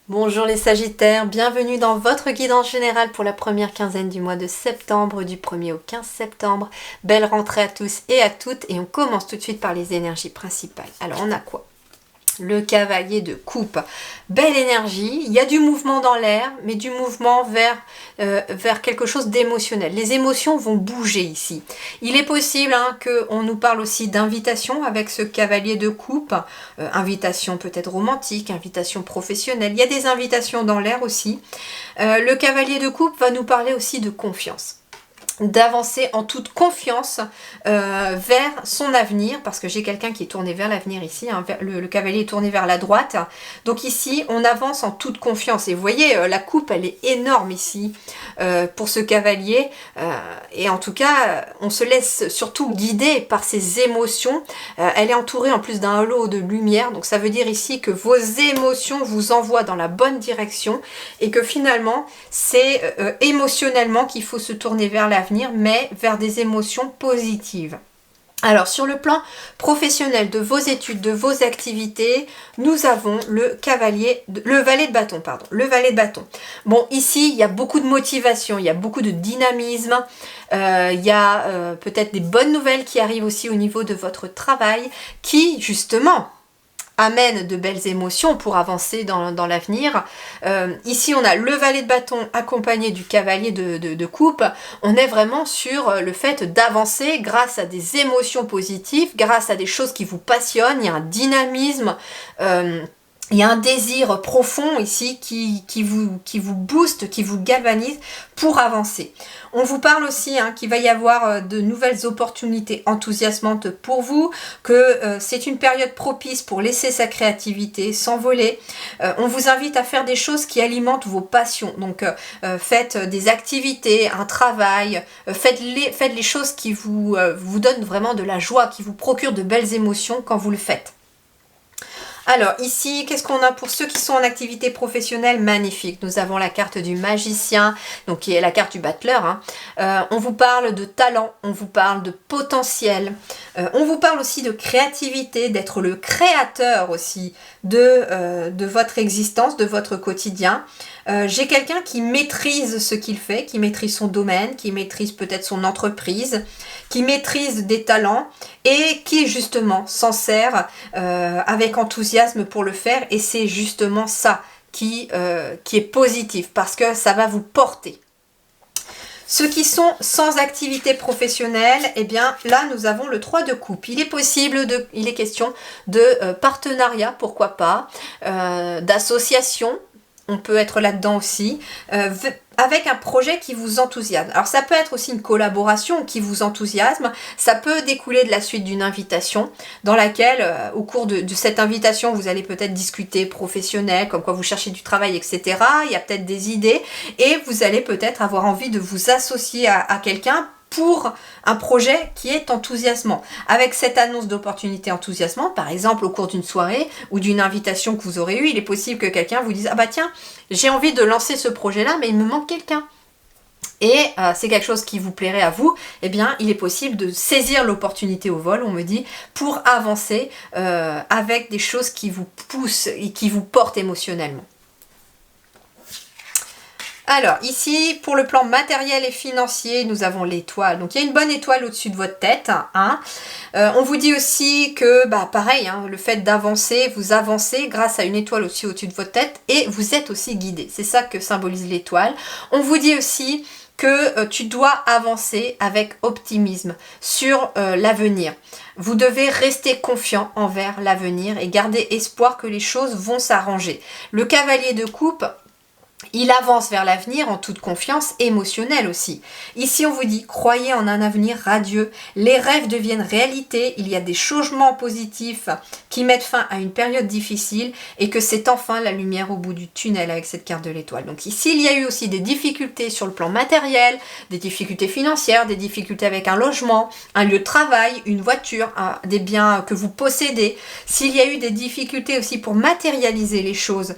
Bonjour les Sagittaires, bienvenue dans votre guidance générale pour la première quinzaine du mois de septembre, du 1er au 15 septembre. Belle rentrée à tous et à toutes et on commence tout de suite par les énergies principales. Alors on a quoi ? Le cavalier de coupe, belle énergie, il y a du mouvement dans l'air, mais du mouvement vers quelque chose d'émotionnel. Les émotions vont bouger ici. Il est possible qu'on nous parle aussi d'invitation avec ce cavalier de coupe, invitation peut-être romantique, invitation professionnelle, il y a des invitations dans l'air aussi. Le cavalier de coupe va nous parler aussi de confiance, d'avancer en toute confiance vers son avenir, parce que j'ai quelqu'un qui est tourné vers l'avenir ici, le cavalier est tourné vers la droite, donc ici on avance en toute confiance, et vous voyez la coupe elle est énorme ici pour ce cavalier, et en tout cas on se laisse surtout guider par ses émotions, elle est entourée en plus d'un halo de lumière, donc ça veut dire ici que vos émotions vous envoient dans la bonne direction, et que finalement c'est émotionnellement qu'il faut se tourner vers l'avenir, mais vers des émotions positives. Alors sur le plan professionnel de vos études, de vos activités, nous avons le valet de bâton, le valet de bâton. Bon, ici il y a beaucoup de motivation, il y a beaucoup de dynamisme, il y a peut-être des bonnes nouvelles qui arrivent aussi au niveau de votre travail, qui justement amène de belles émotions pour avancer dans l'avenir. Ici, on a le valet de bâton accompagné du cavalier de coupe. On est vraiment sur le fait d'avancer grâce à des émotions positives, grâce à des choses qui vous passionnent. Il y a un dynamisme, il y a un désir profond ici qui vous booste, qui vous galvanise pour avancer. On vous parle aussi qu'il va y avoir de nouvelles opportunités enthousiasmantes pour vous, que c'est une période propice pour laisser sa créativité s'envoler. On vous invite à faire des choses qui alimentent vos passions. Donc faites des activités, un travail, faites les choses qui vous donnent vraiment de la joie, qui vous procurent de belles émotions quand vous le faites. Alors ici, qu'est-ce qu'on a pour ceux qui sont en activité professionnelle? Magnifique. Nous avons la carte du magicien, donc qui est la carte du battleur. On vous parle de talent, on vous parle de potentiel, on vous parle aussi de créativité, d'être le créateur aussi de votre existence, de votre quotidien. J'ai quelqu'un qui maîtrise ce qu'il fait, qui maîtrise son domaine, qui maîtrise peut-être son entreprise, qui maîtrise des talents et qui justement s'en sert avec enthousiasme pour le faire, et c'est justement ça qui est positif parce que ça va vous porter. Ceux qui sont sans activité professionnelle, eh bien là nous avons le 3 de coupe. Il est question de partenariat, pourquoi pas, d'association. On peut être là-dedans aussi, avec un projet qui vous enthousiasme. Alors ça peut être aussi une collaboration qui vous enthousiasme, ça peut découler de la suite d'une invitation, dans laquelle, au cours de cette invitation, vous allez peut-être discuter professionnel, comme quoi vous cherchez du travail, etc. Il y a peut-être des idées, et vous allez peut-être avoir envie de vous associer à quelqu'un pour un projet qui est enthousiasmant. Avec cette annonce d'opportunité enthousiasmante, par exemple au cours d'une soirée ou d'une invitation que vous aurez eue, il est possible que quelqu'un vous dise « Ah bah tiens, j'ai envie de lancer ce projet-là, mais il me manque quelqu'un ». Et c'est quelque chose qui vous plairait à vous, eh bien il est possible de saisir l'opportunité au vol, on me dit, pour avancer avec des choses qui vous poussent et qui vous portent émotionnellement. Alors ici, pour le plan matériel et financier, nous avons l'étoile. Donc il y a une bonne étoile au-dessus de votre tête. On vous dit aussi que, pareil, le fait d'avancer, vous avancez grâce à une étoile aussi au-dessus de votre tête, et vous êtes aussi guidé. C'est ça que symbolise l'étoile. On vous dit aussi que tu dois avancer avec optimisme sur l'avenir. Vous devez rester confiant envers l'avenir et garder espoir que les choses vont s'arranger. Le cavalier de coupe, il avance vers l'avenir en toute confiance émotionnelle aussi. Ici, on vous dit, croyez en un avenir radieux. Les rêves deviennent réalité. Il y a des changements positifs qui mettent fin à une période difficile, et que c'est enfin la lumière au bout du tunnel avec cette carte de l'étoile. Donc ici, il y a eu aussi des difficultés sur le plan matériel, des difficultés financières, des difficultés avec un logement, un lieu de travail, une voiture, des biens que vous possédez. S'il y a eu des difficultés aussi pour matérialiser les choses,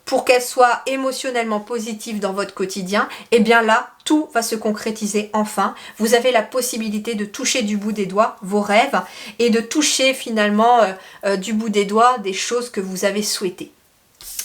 pour qu'elles soient émotionnellement positives dans votre quotidien, et bien là, tout va se concrétiser enfin. Vous avez la possibilité de toucher du bout des doigts vos rêves, et de toucher finalement du bout des doigts des choses que vous avez souhaitées.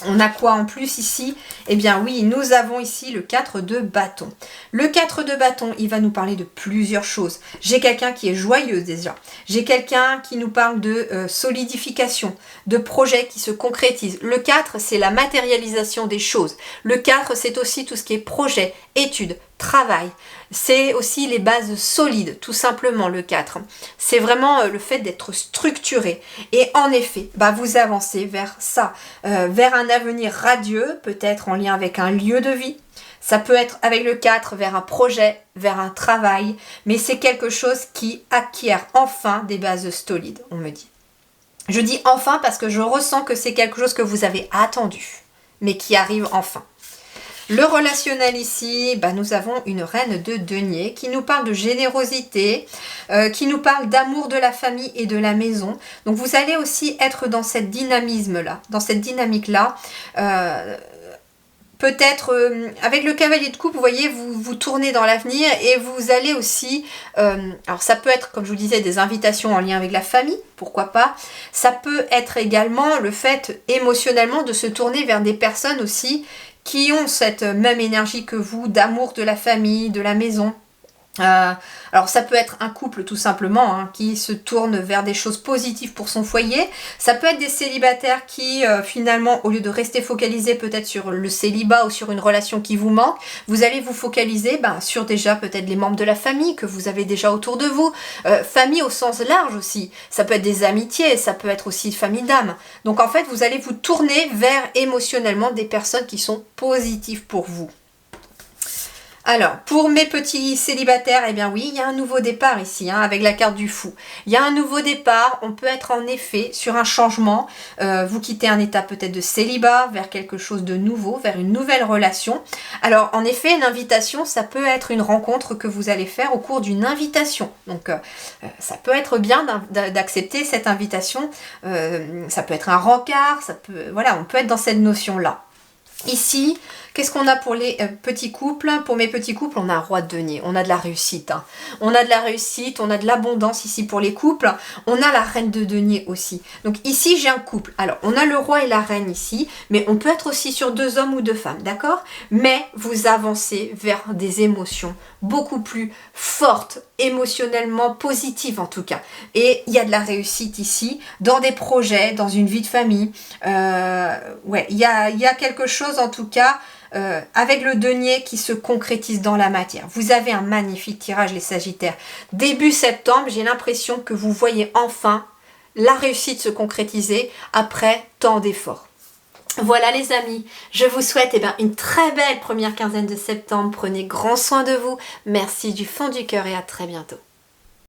On a quoi en plus ici? Eh bien oui, nous avons ici le 4 de bâton. Le 4 de bâton, il va nous parler de plusieurs choses. J'ai quelqu'un qui est joyeuse déjà. J'ai quelqu'un qui nous parle de solidification, de projets qui se concrétisent. Le 4, c'est la matérialisation des choses. Le 4, c'est aussi tout ce qui est projet, études, travail. C'est aussi les bases solides, tout simplement, le 4. C'est vraiment le fait d'être structuré. Et en effet, vous avancez vers ça, vers un avenir radieux, peut-être en lien avec un lieu de vie. Ça peut être avec le 4 vers un projet, vers un travail, mais c'est quelque chose qui acquiert enfin des bases solides, on me dit. Je dis enfin parce que je ressens que c'est quelque chose que vous avez attendu, mais qui arrive enfin. Le relationnel ici, nous avons une reine de denier qui nous parle de générosité, qui nous parle d'amour de la famille et de la maison. Donc vous allez aussi être dans cette dynamisme-là, dans cette dynamique-là. Peut-être avec le cavalier de coupe, vous voyez, vous tournez dans l'avenir et vous allez aussi, alors ça peut être, comme je vous disais, des invitations en lien avec la famille, pourquoi pas. Ça peut être également le fait émotionnellement de se tourner vers des personnes aussi qui ont cette même énergie que vous, d'amour de la famille, de la maison. Alors ça peut être un couple tout simplement qui se tourne vers des choses positives pour son foyer. Ça peut être des célibataires qui finalement, au lieu de rester focalisés peut-être sur le célibat ou sur une relation qui vous manque, vous allez vous focaliser sur déjà peut-être les membres de la famille que vous avez déjà autour de vous. Famille au sens large aussi. Ça peut être des amitiés, ça peut être aussi famille d'âme. Donc en fait, vous allez vous tourner vers émotionnellement des personnes qui sont positives pour vous. Alors, pour mes petits célibataires, eh bien oui, il y a un nouveau départ ici, avec la carte du fou. Il y a un nouveau départ, on peut être en effet sur un changement. Vous quittez un état peut-être de célibat vers quelque chose de nouveau, vers une nouvelle relation. Alors, en effet, une invitation, ça peut être une rencontre que vous allez faire au cours d'une invitation. Donc, ça peut être bien d'accepter cette invitation. Ça peut être un rencard, voilà, on peut être dans cette notion-là. Ici, qu'est-ce qu'on a pour les petits couples? Pour mes petits couples, on a un roi de denier, on a de la réussite. On a de la réussite, on a de l'abondance ici pour les couples. On a la reine de denier aussi. Donc ici, j'ai un couple. Alors, on a le roi et la reine ici, mais on peut être aussi sur 2 hommes ou 2 femmes, d'accord? Mais vous avancez vers des émotions beaucoup plus fortes, émotionnellement positives en tout cas. Et il y a de la réussite ici, dans des projets, dans une vie de famille. Ouais, il y a quelque chose en tout cas avec le denier qui se concrétise dans la matière. Vous avez un magnifique tirage les Sagittaires. Début septembre, j'ai l'impression que vous voyez enfin la réussite se concrétiser après tant d'efforts. Voilà les amis, je vous souhaite une très belle première quinzaine de septembre. Prenez grand soin de vous. Merci du fond du cœur et à très bientôt.